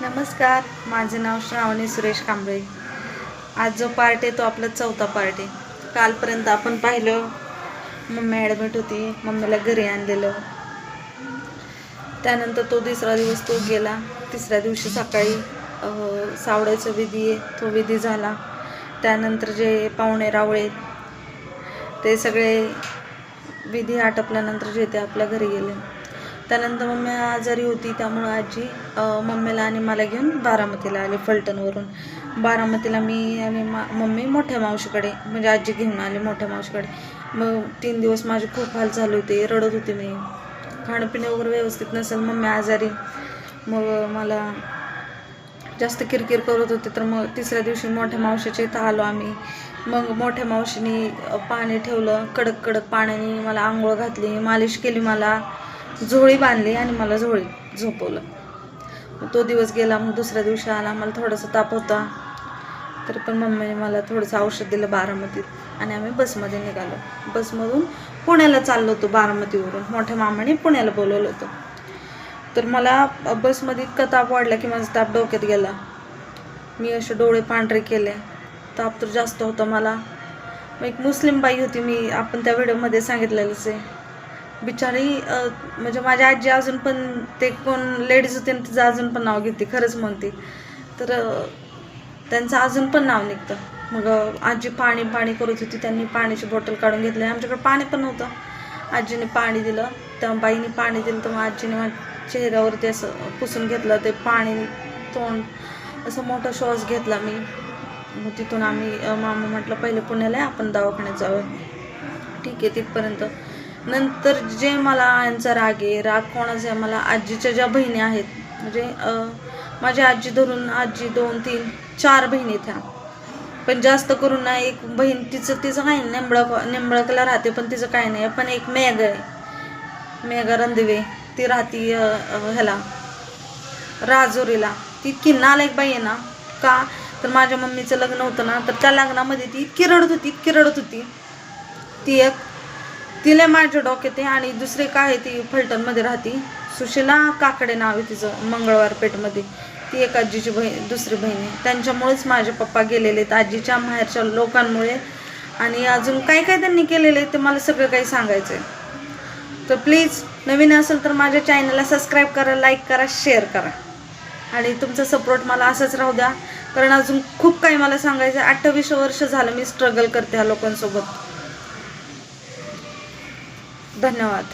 नमस्कार, माझे नाव श्रावणी सुरेश कांबळे। आज जो पार्ट आहे तो आपला चौथा पार्ट आहे। कालपर्यंत आपण पाहिलं मम्मी ॲडमिट होती, मम्मीला घरी आणलेलं। त्यानंतर तो दुसरा दिवस तो गेला। तिसऱ्या दिवशी सकाळी सावडायचा विधी आहे, तो विधी झाला। त्यानंतर जे पाहुणे रावळे ते सगळे विधी आटपल्यानंतर जे ते आपल्या घरी गेले। त्यानंतर मम्मी आजारी होती, त्यामुळे आजी मम्मीला आणि मला घेऊन बारामतीला आली। फलटणवरून बारामतीला मी आणि मम्मी मोठ्या मावशीकडे, म्हणजे आजी घेऊन आली मोठ्या मावशीकडे। मग 3 दिवस माझे खूप हाल झाले होते, रडत होते मी। खाणंपिणं वगैरे व्यवस्थित नसेल, मम्मी आजारी, मग मला जास्त किरकिर करत होते। तर मग तिसऱ्या दिवशी मोठ्या मावशीच्या इथं आलो आम्ही। मग मोठ्या मावशीने पाणी ठेवलं, कडक कडक पाण्याने मला आंघोळ घातली, मालिश केली, मला झोळी बांधली आणि मला झोळीत झोपवलं। तो दिवस गेला। मग दुसऱ्या दिवशी आला, मला थोडासा ताप होता, तरी पण मम्मीने मला थोडंसं औषध दिलं बारामतीत आणि आम्ही बसमध्ये निघालो। बसमधून पुण्याला चाललो होतो, बारामतीवरून मोठ्या मामाने पुण्याला बोलवलं होतं। तर मला बसमध्ये इतका ताप वाढला की माझा ताप डोक्यात गेला। मी असे डोळे पांढरे केले, ताप तर जास्त होता मला। मग एक मुस्लिम बाई होती, मी आपण त्या व्हिडिओमध्ये सांगितलेलंच आहे, बिचारी म्हणजे माझी आजी अजून पण, ते कोण लेडीज होते तिचं अजून पण नाव घेते, खरंच म्हणते, तर त्यांचं अजून पण नाव निघतं। मग आजी पाणी पाणी करत होती, त्यांनी पाण्याची बॉटल काढून घेतली। आमच्याकडे पाणी पण नव्हतं, आजीने पाणी दिलं, त्या बाईने पाणी दिलं, तर मग आजीने माझ्या चेहऱ्यावरती असं पुसून घेतलं ते पाणी, तोंड असं मोठा श्वास घेतला मी। मग तिथून आम्ही मामा म्हटलं पहिले पुण्याला आहे, आपण दवाखान्यात जाऊया। ठीक आहे, तिथपर्यंत नंतर जे मला यांचा राग आहे, राग कोणाचा आहे, मला आजीच्या ज्या बहिणी आहेत, म्हणजे माझी आजी धरून आजी 2, 3, 4 बहिणी त्या, पण जास्त करून ना एक बहीण तिचं काही निंबळकला राहते, पण तिचं काही नाही। पण एक मेघ आहे, मेघा रणदिवे, ती राहती ह्याला राजुरीला। ती इतकी नालायक बाई आहे ना, का तर माझ्या मम्मीचं लग्न होतं ना, तर त्या लग्नामध्ये ती इतकी रडत होती। ती एक तिला माझ्या डोक्यात आहे। आणि दुसरे काय आहे, ती फलटणमध्ये राहती, सुशीला काकडे नाव आहे तिचं, मंगळवार पेठमध्ये। ती एक आजीची बहीण, दुसरी बहीण आहे। त्यांच्यामुळेच माझे पप्पा गेलेले आहेत, आजीच्या माहेरच्या लोकांमुळे। आणि अजून काय काय त्यांनी केलेलं आहे ते मला सगळं काही सांगायचं आहे। तर प्लीज नवीन असेल तर माझ्या चॅनलला सबस्क्राईब करा, लाईक करा, शेअर करा, आणि तुमचा सपोर्ट मला असंच राहू द्या, कारण अजून खूप काही मला सांगायचं आहे। 28 वर्ष झालं मी स्ट्रगल करते ह्या लोकांसोबत। धन्यवाद।